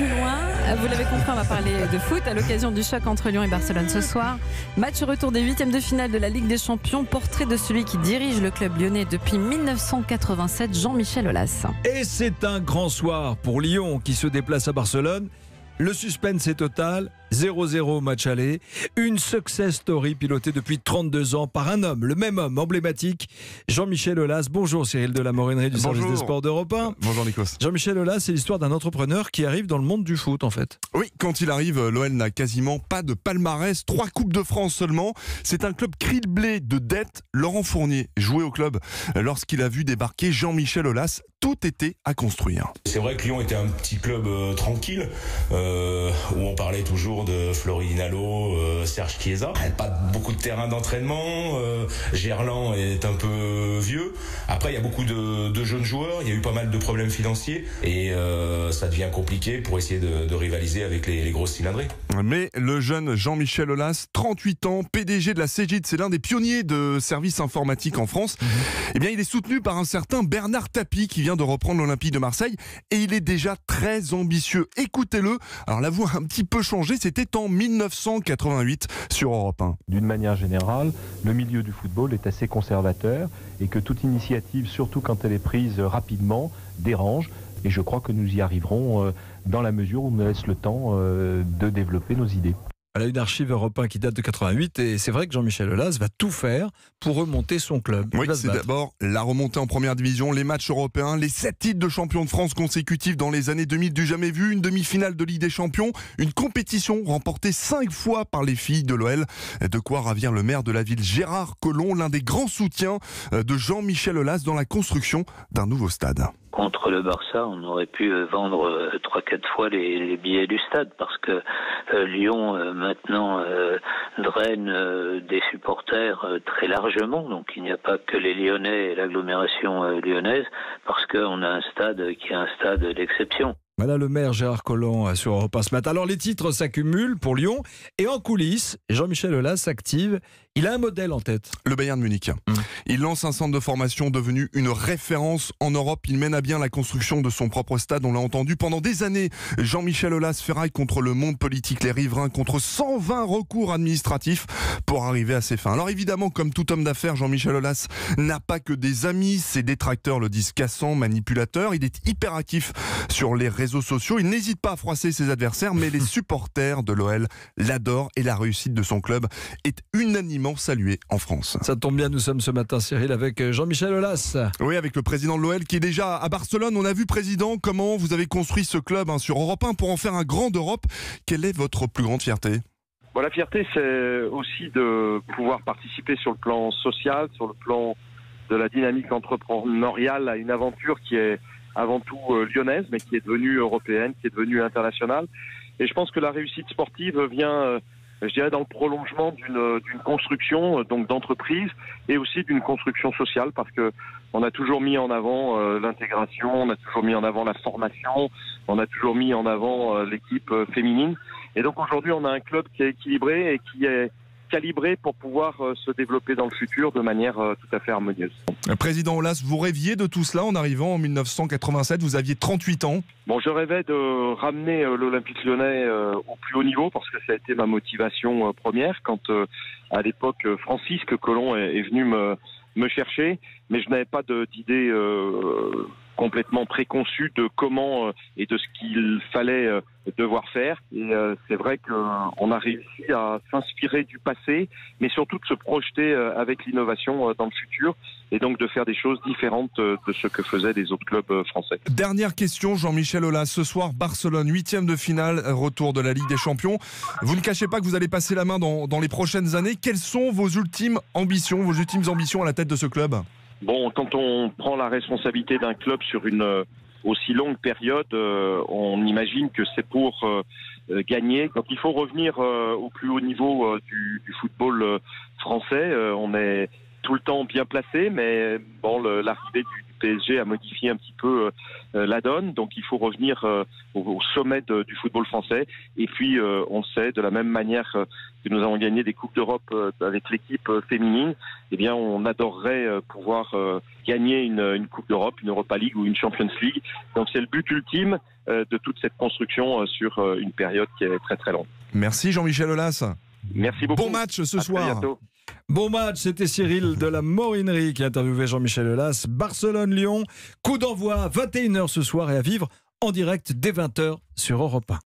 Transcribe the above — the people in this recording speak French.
plus loin. Vous l'avez compris, on va parler de foot à l'occasion du choc entre Lyon et Barcelone ce soir. Match retour des huitièmes de finale de la Ligue des Champions. Portrait de celui qui dirige le club lyonnais depuis 1987, Jean-Michel Aulas. Et c'est un grand soir pour Lyon qui se déplace à Barcelone. Le suspense est total, 0-0 match aller. Une success story pilotée depuis 32 ans par un homme, le même homme emblématique, Jean-Michel Aulas. Bonjour Cyril de la Morinerie du service des sports d'Europe 1. Bonjour Nikos. Jean-Michel Aulas, c'est l'histoire d'un entrepreneur qui arrive dans le monde du foot en fait. Oui, quand il arrive, l'OL n'a quasiment pas de palmarès, 3 Coupes de France seulement. C'est un club criblé de dettes. Laurent Fournier jouait au club lorsqu'il a vu débarquer Jean-Michel Aulas. Tout était à construire. C'est vrai que Lyon était un petit club tranquille, où on parlait toujours de Floridinalo, Serge Chiesa. Pas beaucoup de terrain d'entraînement, Gerland est un peu vieux. Après, il y a beaucoup de jeunes joueurs, il y a eu pas mal de problèmes financiers et ça devient compliqué pour essayer de rivaliser avec les grosses cylindrées. Mais le jeune Jean-Michel Aulas, 38 ans, PDG de la Cégide, c'est l'un des pionniers de services informatiques en France. Eh bien, il est soutenu par un certain Bernard Tapie qui vient de reprendre l'Olympique de Marseille et il est déjà très ambitieux. Écoutez-le. Alors la voix a un petit peu changé, c'était en 1988 sur Europe 1. D'une manière générale, le milieu du football est assez conservateur et que toute initiative, surtout quand elle est prise rapidement, dérange. Et je crois que nous y arriverons dans la mesure où on nous laisse le temps de développer nos idées. Elle a une archive Europe 1 qui date de 88 et c'est vrai que Jean-Michel Aulas va tout faire pour remonter son club. Oui, c'est d'abord la remontée en première division, les matchs européens, les 7 titres de champion de France consécutifs dans les années 2000 du jamais vu, une demi-finale de Ligue des Champions, une compétition remportée 5 fois par les filles de l'OL. De quoi ravir le maire de la ville, Gérard Collomb, l'un des grands soutiens de Jean-Michel Aulas dans la construction d'un nouveau stade. Contre le Barça, on aurait pu vendre 3-4 fois les billets du stade parce que Lyon maintenant draine des supporters très largement. Donc il n'y a pas que les Lyonnais et l'agglomération lyonnaise parce qu'on a un stade qui est un stade d'exception. Voilà le maire Gérard Collomb sur Europe 1 ce matin. Alors les titres s'accumulent pour Lyon et en coulisses, Jean-Michel Aulas s'active. Il a un modèle en tête. Le Bayern de Munich. Il lance un centre de formation devenu une référence en Europe. Il mène à bien la construction de son propre stade. On l'a entendu pendant des années. Jean-Michel Aulas ferraille contre le monde politique, les riverains, contre 120 recours administratifs pour arriver à ses fins. Alors évidemment, comme tout homme d'affaires, Jean-Michel Aulas n'a pas que des amis. Ses détracteurs le disent cassant, manipulateur. Il est hyper actif sur les réseaux sociaux. Il n'hésite pas à froisser ses adversaires, mais les supporters de l'OL l'adorent et la réussite de son club est unanimement saluée en France. Ça tombe bien, nous sommes ce matin, Cyril, avec Jean-Michel Aulas. Oui, avec le président de l'OL qui est déjà à Barcelone. On a vu, président, comment vous avez construit ce club sur Europe 1 pour en faire un grand d'Europe. Quelle est votre plus grande fierté ? Bon, la fierté, c'est aussi de pouvoir participer sur le plan social, sur le plan de la dynamique entrepreneuriale à une aventure qui est avant tout lyonnaise, mais qui est devenue européenne, qui est devenue internationale. Et je pense que la réussite sportive vient, je dirais, dans le prolongement d'une construction donc d'entreprise et aussi d'une construction sociale, parce que on a toujours mis en avant l'intégration, on a toujours mis en avant la formation, on a toujours mis en avant l'équipe féminine. Et donc aujourd'hui, on a un club qui est équilibré et qui est calibré pour pouvoir se développer dans le futur de manière tout à fait harmonieuse. Président Aulas, vous rêviez de tout cela en arrivant en 1987, vous aviez 38 ans. Bon, je rêvais de ramener l'Olympique Lyonnais au plus haut niveau parce que ça a été ma motivation première quand à l'époque Francisque Collomb est venu me chercher, mais je n'avais pas d'idée complètement préconçue de comment et de ce qu'il fallait devoir faire. Et c'est vrai qu'on a réussi à s'inspirer du passé, mais surtout de se projeter avec l'innovation dans le futur et donc de faire des choses différentes de ce que faisaient les autres clubs français. Dernière question, Jean-Michel Aulas. Ce soir, Barcelone, 8e de finale, retour de la Ligue des Champions. Vous ne cachez pas que vous allez passer la main dans les prochaines années. Quelles sont vos ultimes ambitions à la tête de ce club ? Bon, quand on prend la responsabilité d'un club sur une aussi longue période, on imagine que c'est pour gagner. Donc il faut revenir au plus haut niveau du football français. On est tout le temps bien placé, mais bon, l'arrivée du PSG a modifié un petit peu la donne. Donc il faut revenir au sommet du football français. Et puis on sait, de la même manière que nous avons gagné des Coupes d'Europe avec l'équipe féminine, eh bien on adorerait pouvoir gagner une Coupe d'Europe, une Europa League ou une Champions League. Donc c'est le but ultime de toute cette construction sur une période qui est très très longue. Merci Jean-Michel Aulas. Merci beaucoup. Bon match ce soir. À très bientôt. Bon match, c'était Cyril de la Morinerie qui a interviewé Jean-Michel Aulas. Barcelone-Lyon, coup d'envoi 21h ce soir et à vivre en direct dès 20h sur Europe 1.